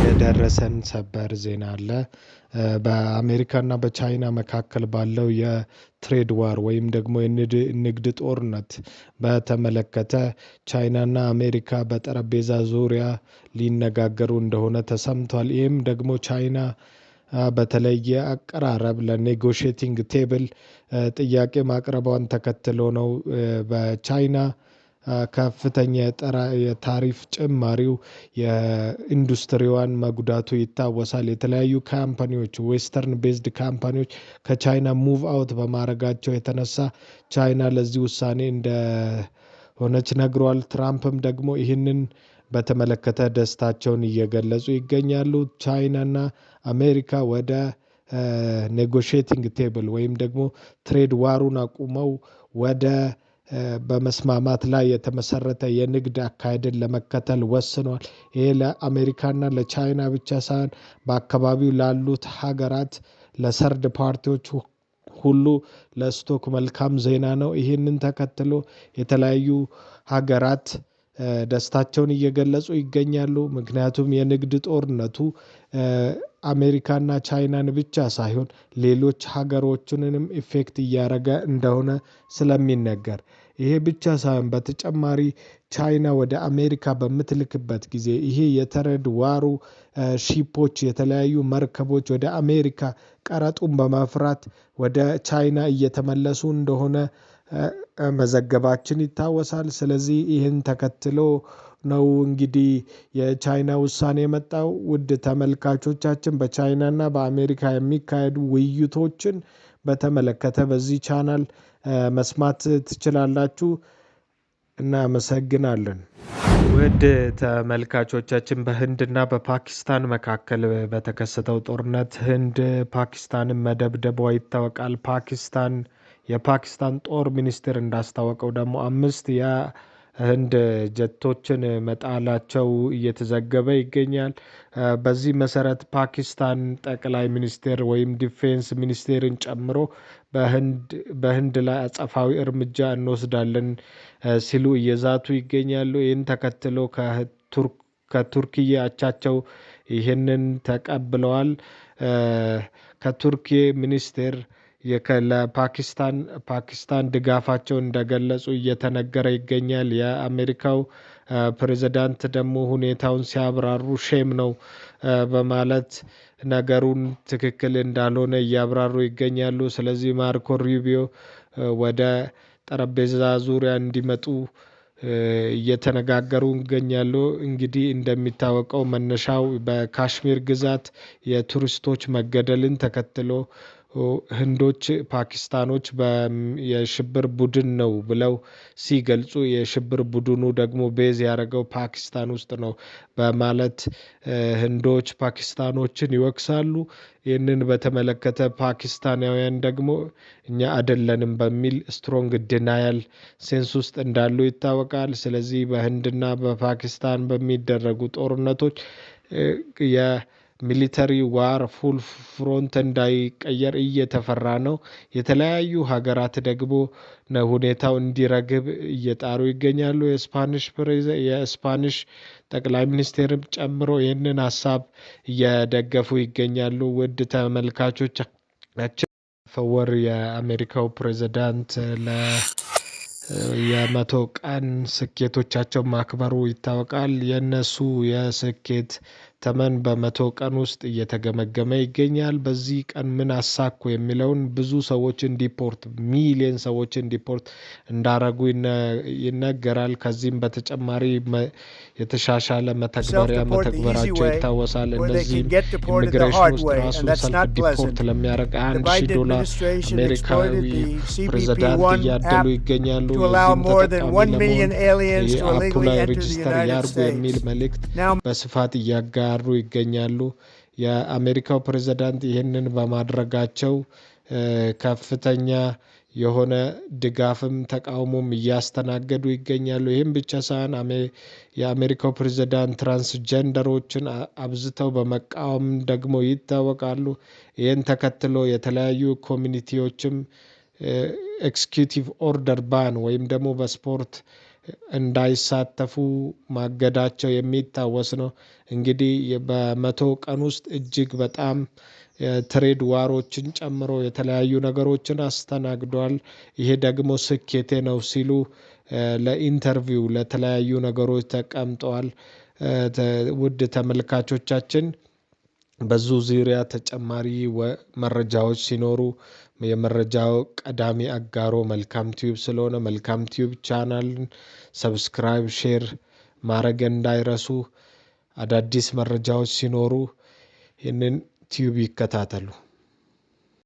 የደረሰን ሰበር ዜና አለ። በአሜሪካና በቻይና መካከል ባለው የትሬድ ዋር ወይም ደግሞ የንግድ ጦርነት በተመለከተ ቻይናና አሜሪካ በጠረጴዛ ዙሪያ ሊነጋገሩ እንደሆነ ተሰምቷል። ይህም ደግሞ ቻይና በተለየ አቀራረብ ለኔጎሽቲንግ ቴብል ጥያቄ ማቅረቧን ተከትሎ ነው። በቻይና ከፍተኛ የታሪፍ ጭማሪው የኢንዱስትሪዋን መጉዳቱ ይታወሳል። የተለያዩ ካምፓኒዎች ዌስተርን ቤዝድ ካምፓኒዎች ከቻይና ሙቭ አውት በማድረጋቸው የተነሳ ቻይና ለዚህ ውሳኔ እንደሆነች ነግሯል። ትራምፕም ደግሞ ይህንን በተመለከተ ደስታቸውን እየገለጹ ይገኛሉ። ቻይናና አሜሪካ ወደ ኔጎሽቲንግ ቴብል ወይም ደግሞ ትሬድ ዋሩን አቁመው ወደ በመስማማት ላይ የተመሰረተ የንግድ አካሄድን ለመከተል ወስኗል። ይሄ ለአሜሪካና ለቻይና ብቻ ሳይሆን በአካባቢው ላሉት ሀገራት ለሰርድ ፓርቲዎች ሁሉ ለስቶክ መልካም ዜና ነው። ይህንን ተከትሎ የተለያዩ ሀገራት ደስታቸውን እየገለጹ ይገኛሉ። ምክንያቱም የንግድ ጦርነቱ አሜሪካና ቻይናን ብቻ ሳይሆን ሌሎች ሀገሮችንም ኢፌክት እያደረገ እንደሆነ ስለሚነገር ይሄ ብቻ ሳይሆን በተጨማሪ ቻይና ወደ አሜሪካ በምትልክበት ጊዜ ይሄ የትሬድ ዋሩ ሺፖች የተለያዩ መርከቦች ወደ አሜሪካ ቀረጡን በመፍራት ወደ ቻይና እየተመለሱ እንደሆነ መዘገባችን ይታወሳል። ስለዚህ ይህን ተከትሎ ነው እንግዲህ የቻይና ውሳኔ የመጣው። ውድ ተመልካቾቻችን በቻይናና በአሜሪካ የሚካሄዱ ውይይቶችን በተመለከተ በዚህ ቻናል መስማት ትችላላችሁ። እናመሰግናለን። ውድ ተመልካቾቻችን በህንድና በፓኪስታን መካከል በተከሰተው ጦርነት ህንድ ፓኪስታንን መደብደቧ ይታወቃል። የፓኪስታን ጦር ሚኒስቴር እንዳስታወቀው ደግሞ 5 የህንድ ጀቶችን መጣላቸው እየተዘገበ ይገኛል። በዚህ መሰረት ፓኪስታን ጠቅላይ ሚኒስቴር ወይም ዲፌንስ ሚኒስቴርን ጨምሮ በህንድ ላይ አጸፋዊ እርምጃ እንወስዳለን ሲሉ እየዛቱ ይገኛሉ። ይህን ተከትሎ ከቱርክዬ አቻቸው ይህንን ተቀብለዋል። ከቱርክ ሚኒስቴር ለፓኪስታን ድጋፋቸው እንደገለጹ እየተነገረ ይገኛል። የአሜሪካው ፕሬዝዳንት ደግሞ ሁኔታውን ሲያብራሩ ሼም ነው በማለት ነገሩን ትክክል እንዳልሆነ እያብራሩ ይገኛሉ። ስለዚህ ማርኮ ሩቢዮ ወደ ጠረጴዛ ዙሪያ እንዲመጡ እየተነጋገሩ ይገኛሉ። እንግዲህ እንደሚታወቀው መነሻው በካሽሚር ግዛት የቱሪስቶች መገደልን ተከትሎ ህንዶች ፓኪስታኖች የሽብር ቡድን ነው ብለው ሲገልጹ የሽብር ቡድኑ ደግሞ ቤዝ ያደረገው ፓኪስታን ውስጥ ነው በማለት ህንዶች ፓኪስታኖችን ይወቅሳሉ። ይህንን በተመለከተ ፓኪስታናውያን ደግሞ እኛ አይደለንም በሚል ስትሮንግ ዲናያል ሴንስ ውስጥ እንዳሉ ይታወቃል። ስለዚህ በህንድና በፓኪስታን በሚደረጉ ጦርነቶች የሚሊተሪ ዋር ፉል ፍሮንት እንዳይቀየር እየተፈራ ነው። የተለያዩ ሀገራት ደግሞ ሁኔታው እንዲረግብ እየጣሩ ይገኛሉ። የስፓኒሽ ጠቅላይ ሚኒስቴርም ጨምሮ ይህንን ሀሳብ እየደገፉ ይገኛሉ። ውድ ተመልካቾቻችን ፈወር የአሜሪካው ፕሬዝዳንት የ100 ቀን ስኬቶቻቸው ማክበሩ ይታወቃል። የነሱ የስኬት ተመን በ100 ቀን ውስጥ እየተገመገመ ይገኛል። በዚህ ቀን ምን አሳኩ የሚለውን ብዙ ሰዎችን ሚሊዮን ሰዎችን ዲፖርት እንዳረጉ ይነገራል። ከዚህም በተጨማሪ የተሻሻለ መተግበራቸው ይታወሳል። እነዚህም ኢሚግሬሽን ውስጥ ራሱ ሰልፍ ዲፖርት ለሚያደርግ $1,000 አሜሪካዊ ፕሬዝዳንት እያደሉ ይገኛሉ። የዚህም ተጠቃሚ ለመሆን አፑ ላይ ሬጅስተር ያርጉ የሚል መልእክት በስፋት እያጋሩ ይገኛሉ። የአሜሪካው ፕሬዝዳንት ይህንን በማድረጋቸው ከፍተኛ የሆነ ድጋፍም ተቃውሞም እያስተናገዱ ይገኛሉ። ይህም ብቻ ሳይሆን የአሜሪካው ፕሬዝዳንት ትራንስጀንደሮችን አብዝተው በመቃወም ደግሞ ይታወቃሉ። ይህን ተከትሎ የተለያዩ ኮሚኒቲዎችም ኤክስኪዩቲቭ ኦርደር ባን ወይም ደግሞ በስፖርት እንዳይሳተፉ ማገዳቸው የሚታወስ ነው። እንግዲህ በ100 ቀን ውስጥ እጅግ በጣም ትሬድ ዋሮችን ጨምሮ የተለያዩ ነገሮችን አስተናግዷል። ይሄ ደግሞ ስኬቴ ነው ሲሉ ለኢንተርቪው ለተለያዩ ነገሮች ተቀምጠዋል። ውድ ተመልካቾቻችን በዙ ዙሪያ ተጨማሪ መረጃዎች ሲኖሩ የመረጃው ቀዳሚ አጋሮ መልካም ቲዩብ ስለሆነ መልካም ቲዩብ ቻናልን ሰብስክራይብ፣ ሼር ማድረግ እንዳይረሱ። አዳዲስ መረጃዎች ሲኖሩ ይህንን ቲዩብ ይከታተሉ።